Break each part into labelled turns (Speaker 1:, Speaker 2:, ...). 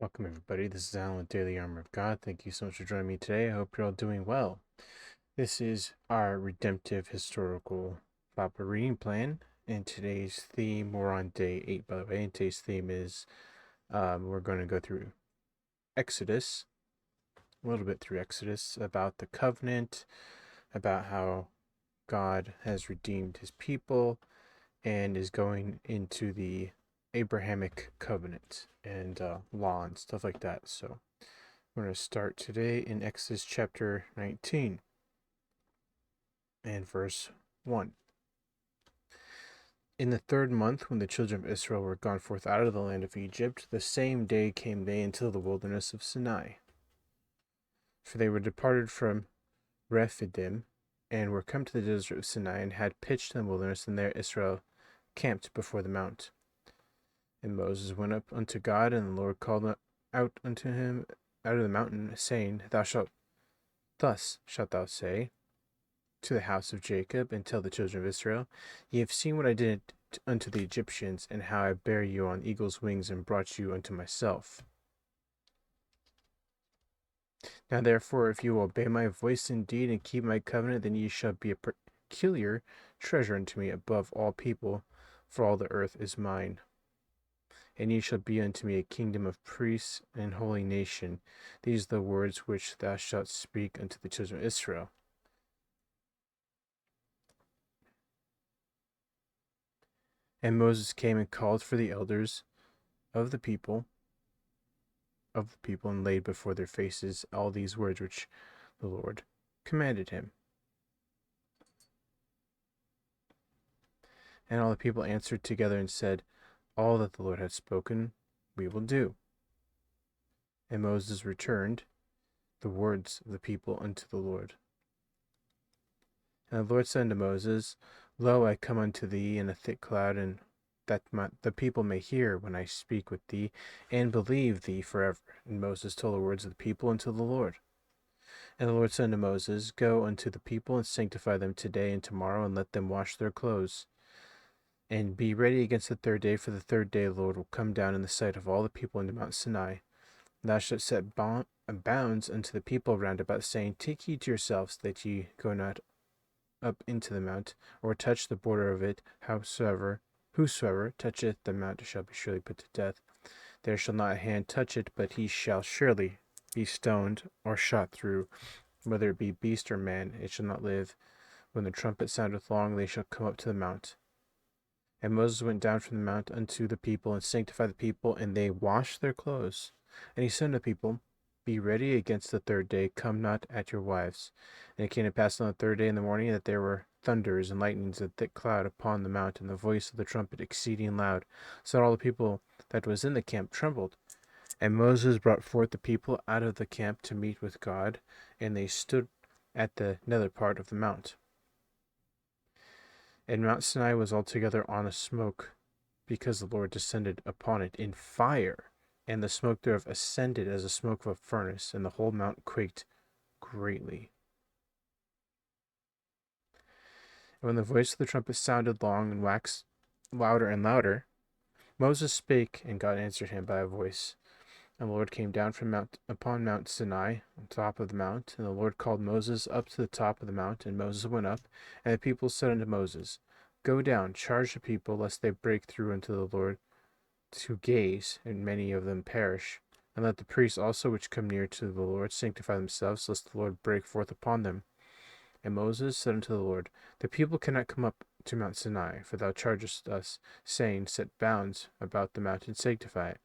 Speaker 1: Welcome, everybody. This is Alan with Daily Armour of God. Thank you so much for joining me today. I hope you're all doing well. This is our Redemptive Historical Bible reading plan. And today's theme, we're on day 8, by the way. And today's theme is we're going to go through Exodus, a little bit through Exodus, about the covenant, about how God has redeemed his people, and is going into the Abrahamic covenant and law and stuff like that. So we're going to start today in Exodus chapter 19 and verse 1. In the 3rd month, when the children of Israel were gone forth out of the land of Egypt, the same day came they into the wilderness of Sinai. For they were departed from Rephidim, and were come to the desert of Sinai, and had pitched in the wilderness, and there Israel camped before the mount. And Moses went up unto God, and the Lord called out unto him out of the mountain, saying, Thus shalt thou say to the house of Jacob, and tell the children of Israel, Ye have seen what I did unto the Egyptians, and how I bare you on eagle's wings, and brought you unto myself. Now therefore, if you will obey my voice indeed, and keep my covenant, then ye shall be a peculiar treasure unto me above all people, for all the earth is mine. And ye shall be unto me a kingdom of priests and holy nation. These are the words which thou shalt speak unto the children of Israel. And Moses came and called for the elders of the people, and laid before their faces all these words which the Lord commanded him. And all the people answered together and said, All that the Lord hath spoken, we will do. And Moses returned the words of the people unto the Lord. And the Lord said unto Moses, Lo, I come unto thee in a thick cloud, and that the people may hear when I speak with thee, and believe thee forever. And Moses told the words of the people unto the Lord. And the Lord said unto Moses, Go unto the people, and sanctify them today and tomorrow, and let them wash their clothes. And be ready against the 3rd day, for the 3rd day the Lord will come down in the sight of all the people into Mount Sinai. Thou shalt set bounds unto the people round about, saying, Take heed to yourselves, that ye go not up into the mount, or touch the border of it. Whosoever toucheth the mount shall be surely put to death. There shall not a hand touch it, but he shall surely be stoned or shot through. Whether it be beast or man, it shall not live. When the trumpet soundeth long, they shall come up to the mount. And Moses went down from the mount unto the people, and sanctified the people, and they washed their clothes. And he said unto the people, Be ready against the 3rd day, come not at your wives. And it came to pass on the 3rd day in the morning that there were thunders and lightnings and thick cloud upon the mount, and the voice of the trumpet exceeding loud, so that all the people that was in the camp trembled. And Moses brought forth the people out of the camp to meet with God, and they stood at the nether part of the mount. And Mount Sinai was altogether on a smoke, because the Lord descended upon it in fire, and the smoke thereof ascended as the smoke of a furnace, and the whole mount quaked greatly. And when the voice of the trumpet sounded long and waxed louder and louder, Moses spake, and God answered him by a voice. And the Lord came down upon Mount Sinai, on top of the mount. And the Lord called Moses up to the top of the mount. And Moses went up. And the people said unto Moses, Go down, charge the people, lest they break through unto the Lord to gaze, and many of them perish. And let the priests also which come near to the Lord sanctify themselves, lest the Lord break forth upon them. And Moses said unto the Lord, The people cannot come up to Mount Sinai, for thou chargest us, saying, Set bounds about the mount, and sanctify it.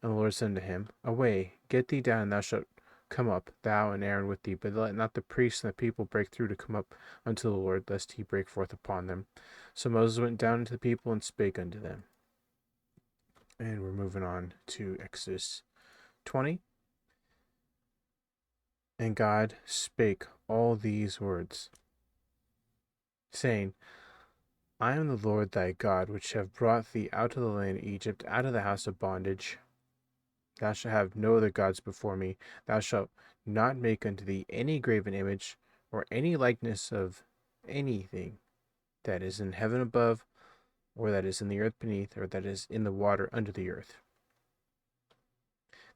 Speaker 1: And the Lord said unto him, Away, get thee down, and thou shalt come up, thou and Aaron with thee, but let not the priests and the people break through to come up unto the Lord, lest he break forth upon them. So Moses went down unto the people, and spake unto them. And we're moving on to Exodus 20. And God spake all these words, saying, I am the Lord thy God, which have brought thee out of the land of Egypt, out of the house of bondage. Thou shalt have no other gods before me. Thou shalt not make unto thee any graven image, or any likeness of anything that is in heaven above, or that is in the earth beneath, or that is in the water under the earth.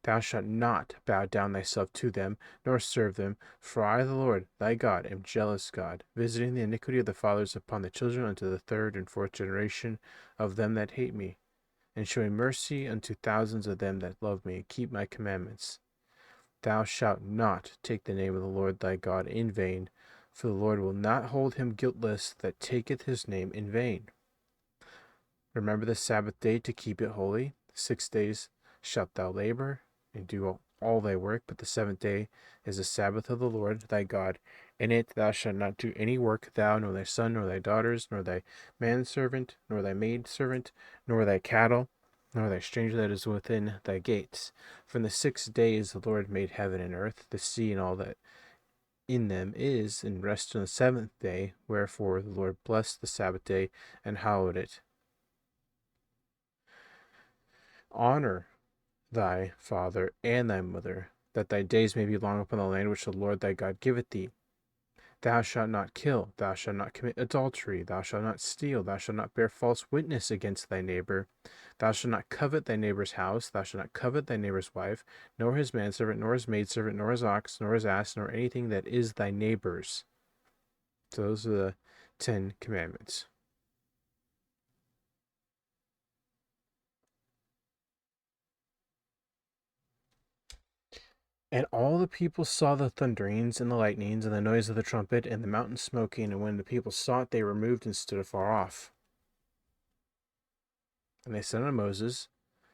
Speaker 1: Thou shalt not bow down thyself to them, nor serve them, for I, the Lord thy God, am jealous God, visiting the iniquity of the fathers upon the children unto the third and fourth generation of them that hate me, and showing mercy unto thousands of them that love me, and keep my commandments. Thou shalt not take the name of the Lord thy God in vain, for the Lord will not hold him guiltless that taketh his name in vain. Remember the Sabbath day to keep it holy. 6 days shalt thou labor and do all thy work, but the seventh day is the Sabbath of the Lord thy God. In it thou shalt not do any work, thou, nor thy son, nor thy daughters, nor thy manservant, nor thy maidservant, nor thy cattle, nor thy stranger that is within thy gates. For in the 6 days the Lord made heaven and earth, the sea, and all that in them is, and rested on the seventh day. Wherefore the Lord blessed the Sabbath day and hallowed it. Honor thy father and thy mother, that thy days may be long upon the land which the Lord thy God giveth thee. Thou shalt not kill, thou shalt not commit adultery, thou shalt not steal, thou shalt not bear false witness against thy neighbor, thou shalt not covet thy neighbor's house, thou shalt not covet thy neighbor's wife, nor his manservant, nor his maidservant, nor his ox, nor his ass, nor anything that is thy neighbor's. So those are the 10 commandments. And all the people saw the thunderings and the lightnings and the noise of the trumpet and the mountain smoking, and when the people saw it, they removed and stood afar off. And they said unto Moses,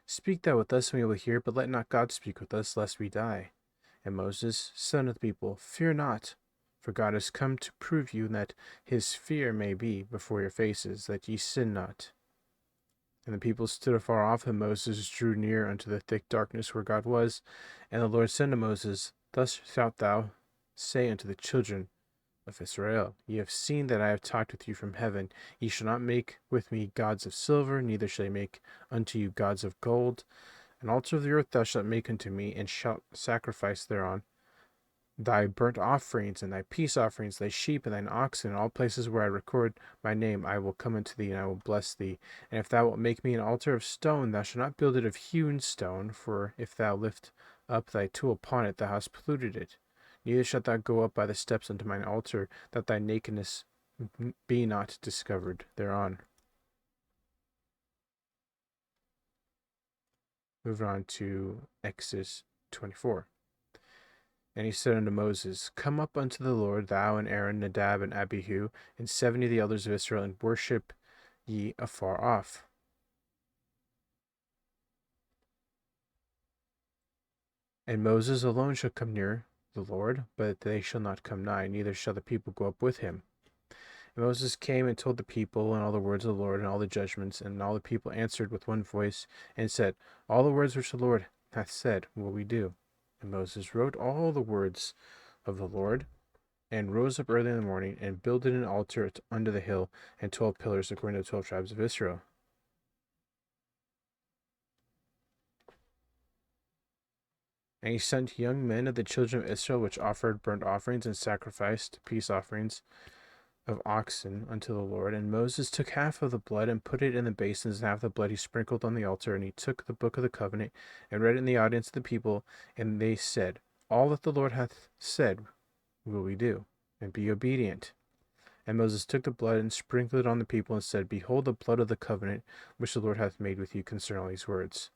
Speaker 1: Speak thou with us, and we will hear, but let not God speak with us, lest we die. And Moses said unto the people, Fear not, for God is come to prove you, that his fear may be before your faces, that ye sin not. And the people stood afar off, and Moses drew near unto the thick darkness where God was. And the Lord said unto Moses, Thus shalt thou say unto the children of Israel, Ye have seen that I have talked with you from heaven. Ye shall not make with me gods of silver, neither shall ye make unto you gods of gold. An altar of the earth thou shalt make unto me, and shalt sacrifice thereon thy burnt offerings and thy peace offerings, thy sheep and thine oxen, in all places where I record my name I will come unto thee, and I will bless thee. And if thou wilt make me an altar of stone, thou shalt not build it of hewn stone, for if thou lift up thy tool upon it, thou hast polluted it. Neither shalt thou go up by the steps unto mine altar, that thy nakedness be not discovered thereon. Moving on to Exodus 24. And he said unto Moses, Come up unto the Lord, thou and Aaron, Nadab and Abihu, and 70 of the elders of Israel, and worship ye afar off. And Moses alone shall come near the Lord, but they shall not come nigh, neither shall the people go up with him. And Moses came and told the people and all the words of the Lord and all the judgments, and all the people answered with one voice, and said, All the words which the Lord hath said will we do. And Moses wrote all the words of the Lord, and rose up early in the morning, and builded an altar under the hill, and 12 pillars according to the 12 tribes of Israel. And he sent young men of the children of Israel, which offered burnt offerings and sacrificed peace offerings of oxen unto the Lord. And Moses took half of the blood and put it in the basins, and half the blood he sprinkled on the altar. And he took the book of the covenant and read it in the audience of the people. And they said, All that the Lord hath said will we do, and be obedient. And Moses took the blood and sprinkled it on the people, and said, Behold the blood of the covenant which the Lord hath made with you concerning all these words.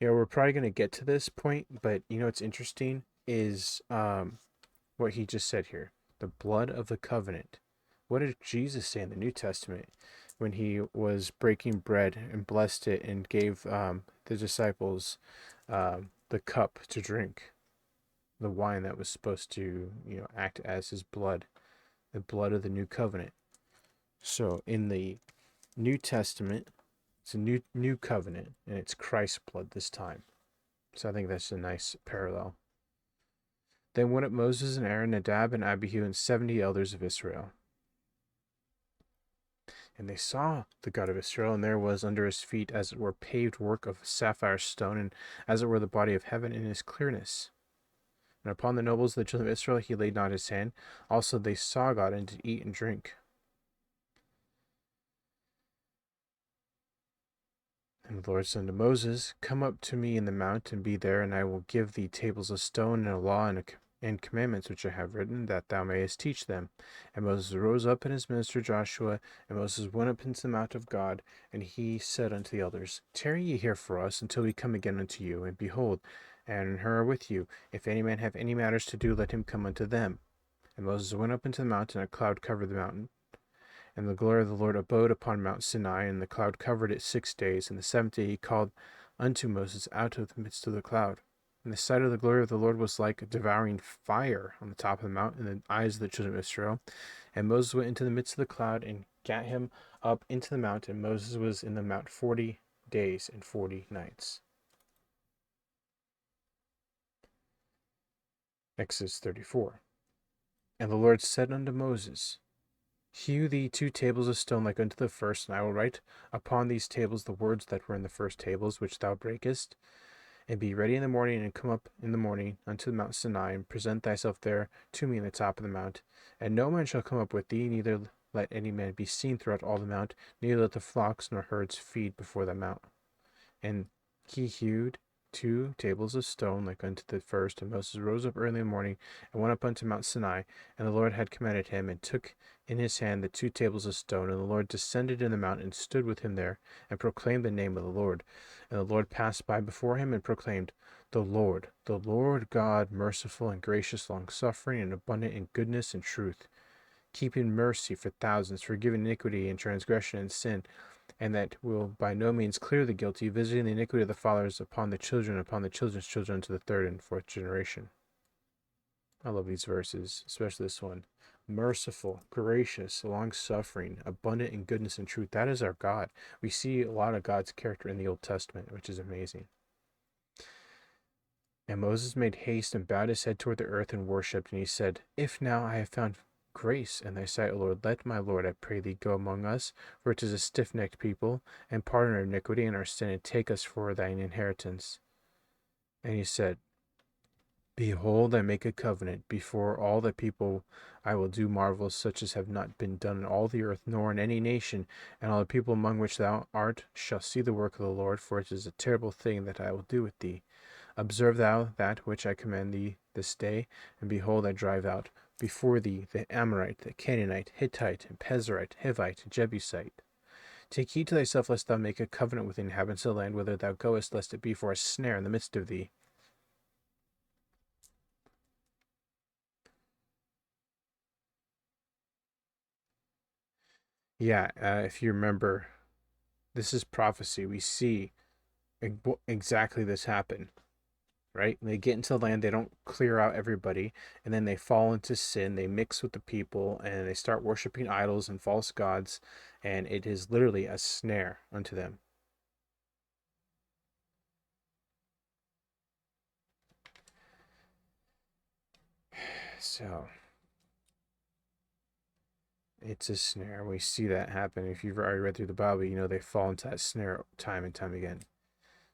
Speaker 1: We're probably going to get to this point, but what's interesting is what he just said here. The blood of the covenant. What did Jesus say in the New Testament when he was breaking bread and blessed it and gave the disciples the cup to drink, the wine that was supposed to act as his blood, the blood of the new covenant? So in the New Testament, it's a new covenant, and it's Christ's blood this time. So I think that's a nice parallel. Then went up Moses and Aaron, Nadab and Abihu, and 70 elders of Israel. And they saw the God of Israel, and there was under his feet as it were paved work of sapphire stone, and as it were the body of heaven in his clearness. And upon the nobles of the children of Israel he laid not his hand. Also they saw God, and did eat and drink. And And the Lord said unto Moses, Come up to me in the mount, and be there, and I will give thee tables of stone, and a law, and commandments which I have written, that thou mayest teach them. And Moses rose up, and his minister Joshua, and Moses went up into the mount of God, and he said unto the elders, Tarry ye here for us, until we come again unto you. And behold, Aaron and Hur are with you. If any man have any matters to do, let him come unto them. And Moses went up into the mountain, and a cloud covered the mountain. And the glory of the Lord abode upon Mount Sinai, and the cloud covered it 6 days. And the seventh day he called unto Moses out of the midst of the cloud. And the sight of the glory of the Lord was like a devouring fire on the top of the mountain in the eyes of the children of Israel. And Moses went into the midst of the cloud, and gat him up into the mount. And Moses was in the mount 40 days and 40 nights. Exodus 34. And the Lord said unto Moses, Hew thee 2 tables of stone like unto the first, and I will write upon these tables the words that were in the first tables, which thou breakest. And be ready in the morning, and come up in the morning unto Mount Sinai, and present thyself there to me in the top of the mount. And no man shall come up with thee, neither let any man be seen throughout all the mount, neither let the flocks nor herds feed before the mount. And he hewed 2 tables of stone like unto the first. And Moses rose up early in the morning, and went up unto Mount Sinai. And the Lord had commanded him, and took in his hand the 2 tables of stone. And the Lord descended in the mount, and stood with him there, and proclaimed the name of the Lord. And the Lord passed by before him, and proclaimed, the Lord God, merciful and gracious, longsuffering, and abundant in goodness and truth, keeping mercy for thousands, forgiving iniquity and transgression and sin, and that will by no means clear the guilty, visiting the iniquity of the fathers upon the children, upon the children's children, to the 3rd and 4th generation. I love these verses, especially this one. Merciful, gracious, long-suffering, abundant in goodness and truth. That is our God. We see a lot of God's character in the Old Testament, which is amazing. And Moses made haste and bowed his head toward the earth and worshipped. And he said, If now I have found grace in thy sight, O Lord, let my Lord, I pray thee, go among us, for it is a stiff-necked people, and pardon our iniquity and our sin, and take us for thine inheritance. And he said, Behold, I make a covenant before all the people. I will do marvels such as have not been done in all the earth, nor in any nation. And all the people among which thou art shall see the work of the Lord, for it is a terrible thing that I will do with thee. Observe thou that which I command thee this day, and behold, I drive out before thee the Amorite, the Canaanite, Hittite, and Pezerite, Hivite, and Jebusite. Take heed to thyself, lest thou make a covenant with the inhabitants of the land whither thou goest, lest it be for a snare in the midst of thee. Yeah, if you remember, this is prophecy. We see exactly this happen, right? When they get into the land, they don't clear out everybody, and then they fall into sin. They mix with the people, and they start worshiping idols and false gods, and it is literally a snare unto them. So it's a snare. We see that happen. If you've already read through the Bible, you know they fall into that snare time and time again.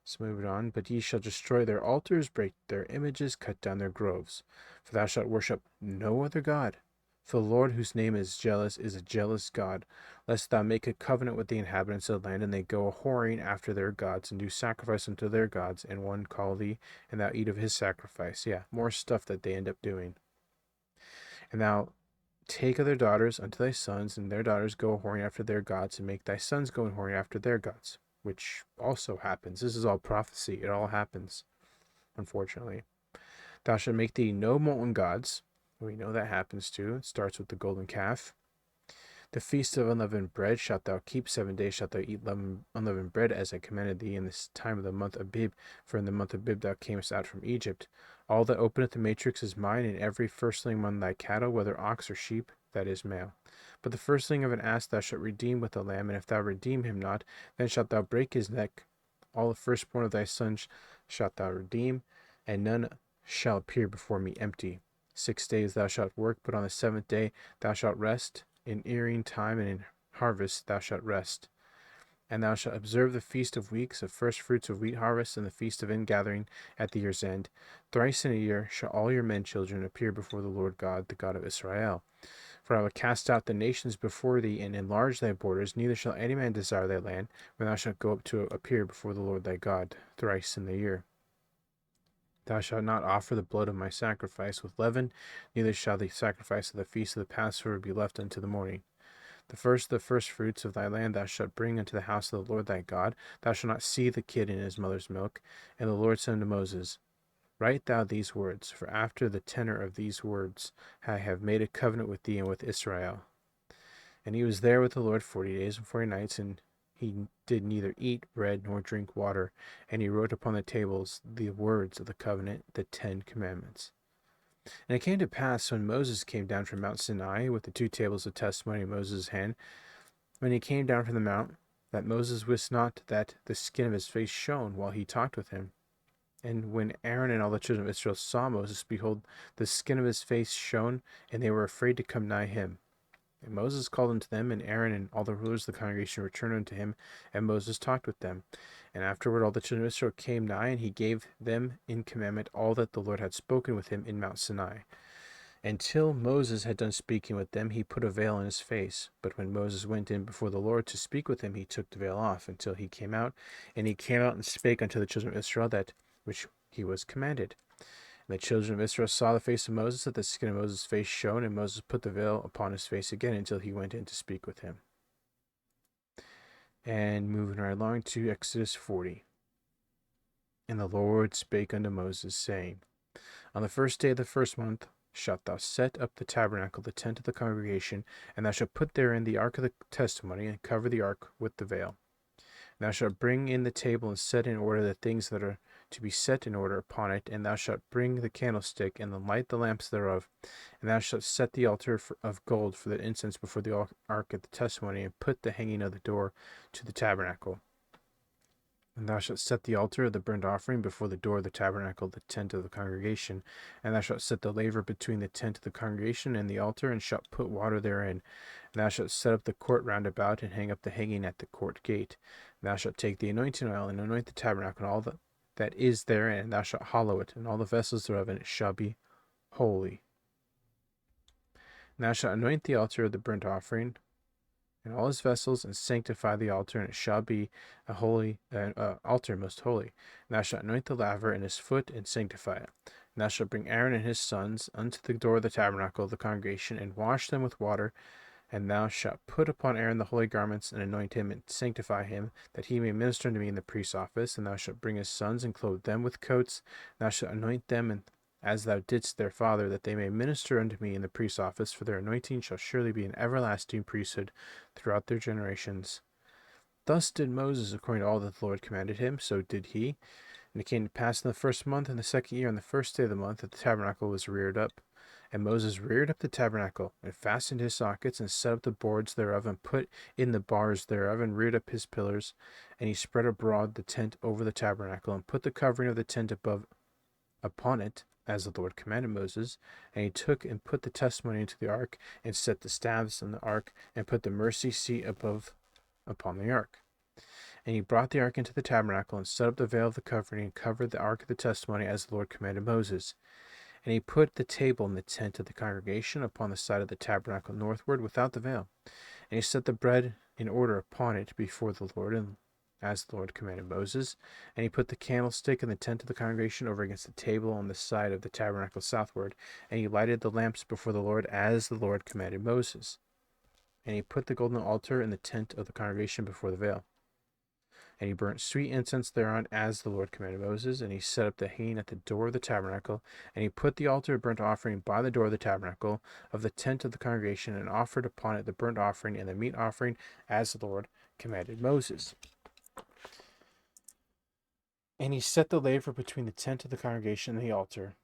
Speaker 1: So moving on. But ye shall destroy their altars, break their images, cut down their groves. For thou shalt worship no other God. For the Lord, whose name is a jealous God, lest thou make a covenant with the inhabitants of the land, and they go a whoring after their gods, and do sacrifice unto their gods, and one call thee, and thou eat of his sacrifice. Yeah, more stuff that they end up doing. And thou take other daughters unto thy sons, and their daughters go a whoring after their gods, and make thy sons go a whoring after their gods. Which also happens. This is all prophecy. It all happens, unfortunately. Thou shalt make thee no molten gods. We know that happens too. It starts with the golden calf. The feast of unleavened bread shalt thou keep. 7 days shalt thou eat unleavened bread, as I commanded thee in this time of the month of Abib. For in the month of Abib thou camest out from Egypt. All that openeth the matrix is mine, and every firstling among thy cattle, whether ox or sheep, that is male. But the firstling of an ass thou shalt redeem with a lamb, and if thou redeem him not, then shalt thou break his neck. All the firstborn of thy sons shalt thou redeem, and none shall appear before me empty. 6 days thou shalt work, but on the 7th day thou shalt rest. In earing time and in harvest thou shalt rest. And thou shalt observe the feast of weeks, of first fruits of wheat harvest, and the feast of ingathering at the year's end. Thrice in a year shall all your men children appear before the Lord God, the God of Israel. For I will cast out the nations before thee, and enlarge thy borders, neither shall any man desire thy land, when thou shalt go up to appear before the Lord thy God thrice in the year. Thou shalt not offer the blood of my sacrifice with leaven, neither shall the sacrifice of the feast of the Passover be left unto the morning. The first fruits of thy land thou shalt bring unto the house of the Lord thy God. Thou shalt not see the kid in his mother's milk. And the Lord said unto Moses, Write thou these words, for after the tenor of these words I have made a covenant with thee and with Israel. And he was there with the Lord 40 days and 40 nights, and he did neither eat bread nor drink water. And he wrote upon the tables the words of the covenant, the 10 Commandments. And it came to pass, when Moses came down from Mount Sinai with the 2 tables of testimony in Moses' hand, when he came down from the mount, that Moses wist not that the skin of his face shone while he talked with him. And when Aaron and all the children of Israel saw Moses, behold, the skin of his face shone, and they were afraid to come nigh him. And Moses called unto them, and Aaron and all the rulers of the congregation returned unto him, and Moses talked with them. And afterward all the children of Israel came nigh, and he gave them in commandment all that the Lord had spoken with him in Mount Sinai. Until Moses had done speaking with them, he put a veil on his face. But when Moses went in before the Lord to speak with him, he took the veil off until he came out. And he came out and spake unto the children of Israel that which he was commanded. And the children of Israel saw the face of Moses, that the skin of Moses' face shone, and Moses put the veil upon his face again until he went in to speak with him. And moving right along to Exodus 40. And the Lord spake unto Moses, saying, On the first day of the first month shalt thou set up the tabernacle, the tent of the congregation, and thou shalt put therein the ark of the testimony, and cover the ark with the veil. And thou shalt bring in the table, and set in order the things that are to be set in order upon it, and thou shalt bring the candlestick, and light the lamps thereof. And thou shalt set the altar of gold for the incense before the ark of the testimony, and put the hanging of the door to the tabernacle. And thou shalt set the altar of the burnt offering before the door of the tabernacle, the tent of the congregation. And thou shalt set the laver between the tent of the congregation and the altar, and shalt put water therein. And thou shalt set up the court round about, and hang up the hanging at the court gate. And thou shalt take the anointing oil, and anoint the tabernacle, and all that is therein, and thou shalt hallow it, and all the vessels thereof, and it shall be holy. And thou shalt anoint the altar of the burnt offering, and all his vessels, and sanctify the altar, and it shall be a holy altar most holy. And thou shalt anoint the laver and his foot, and sanctify it. And thou shalt bring Aaron and his sons unto the door of the tabernacle of the congregation, and wash them with water. And thou shalt put upon Aaron the holy garments, and anoint him, and sanctify him, that he may minister unto me in the priest's office. And thou shalt bring his sons, and clothe them with coats. And thou shalt anoint them, and as thou didst their father, that they may minister unto me in the priest's office, for their anointing shall surely be an everlasting priesthood throughout their generations. Thus did Moses according to all that the Lord commanded him, so did he. And it came to pass in the first month, in the second year, on the first day of the month, that the tabernacle was reared up. And Moses reared up the tabernacle, and fastened his sockets, and set up the boards thereof, and put in the bars thereof, and reared up his pillars. And he spread abroad the tent over the tabernacle, and put the covering of the tent upon it, as the Lord commanded Moses. And he took and put the testimony into the ark, and set the staves on the ark, and put the mercy seat above upon the ark. And he brought the ark into the tabernacle, and set up the veil of the covering, and covered the ark of the testimony, as the Lord commanded Moses. And he put the table in the tent of the congregation upon the side of the tabernacle northward, without the veil. And he set the bread in order upon it before the Lord, and as the Lord commanded Moses. And he put the candlestick in the tent of the congregation over against the table on the side of the tabernacle southward. And he lighted the lamps before the Lord, as the Lord commanded Moses. And he put the golden altar in the tent of the congregation before the veil. And he burnt sweet incense thereon, as the Lord commanded Moses. And he set up the hanging at the door of the tabernacle. And he put the altar of burnt offering by the door of the tabernacle of the tent of the congregation, and offered upon it the burnt offering and the meat offering, as the Lord commanded Moses. And he set the laver between the tent of the congregation and the altar,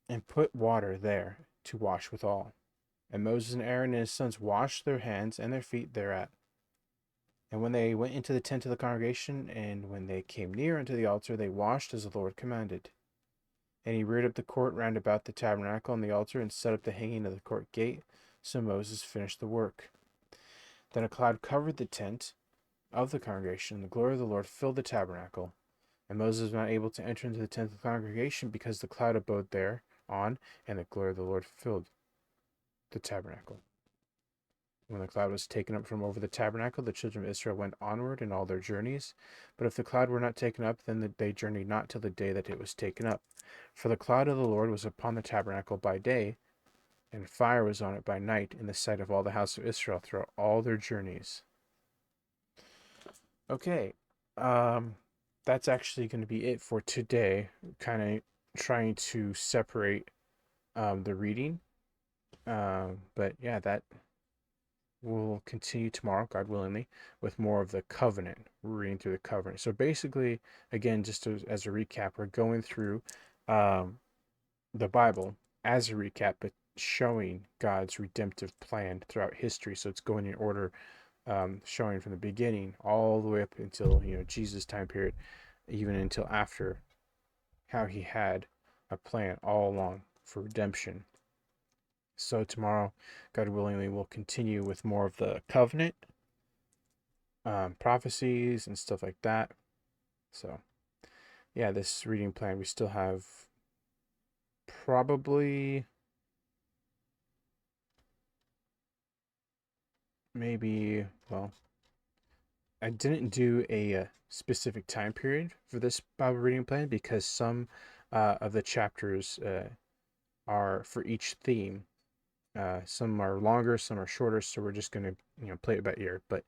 Speaker 1: and put water there to wash withal. And Moses and Aaron and his sons washed their hands and their feet thereat. And when they went into the tent of the congregation, and when they came near unto the altar, they washed as the Lord commanded. And he reared up the court round about the tabernacle and the altar, and set up the hanging of the court gate. So Moses finished the work. Then a cloud covered the tent of the congregation, and the glory of the Lord filled the tabernacle. And Moses was not able to enter into the tent of the congregation, because the cloud abode there on, and the glory of the Lord filled. the tabernacle. When the cloud was taken up from over the tabernacle, the children of Israel went onward in all their journeys. But if the cloud were not taken up, then they journeyed not till the day that it was taken up. For the cloud of the Lord was upon the tabernacle by day, and fire was on it by night, in the sight of all the house of Israel throughout all their journeys. Okay, that's actually going to be it for today. Kind of trying to separate the reading. But yeah, that we'll continue tomorrow, God willingly, with more of the covenant. We're reading through the covenant. So basically, again, just as a recap, we're going through the Bible as a recap, but showing God's redemptive plan throughout history. So it's going in order, showing from the beginning all the way up until Jesus' time period, even until after, how He had a plan all along for redemption. So tomorrow, God willingly, we'll continue with more of the covenant, prophecies and stuff like that. So yeah, this reading plan, we still have probably maybe, well, I didn't do a specific time period for this Bible reading plan because some of the chapters are for each theme. Some are longer, some are shorter, so we're just gonna play it by ear. But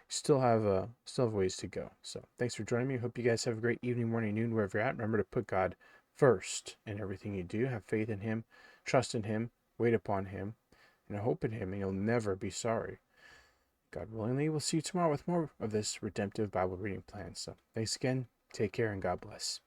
Speaker 1: still have ways to go. So thanks for joining me. Hope you guys have a great evening, morning, noon, wherever you're at. Remember to put God first in everything you do. Have faith in Him, trust in Him, wait upon Him, and hope in Him, and you'll never be sorry. God willingly, we'll see you tomorrow with more of this redemptive Bible reading plan. So thanks again. Take care and God bless.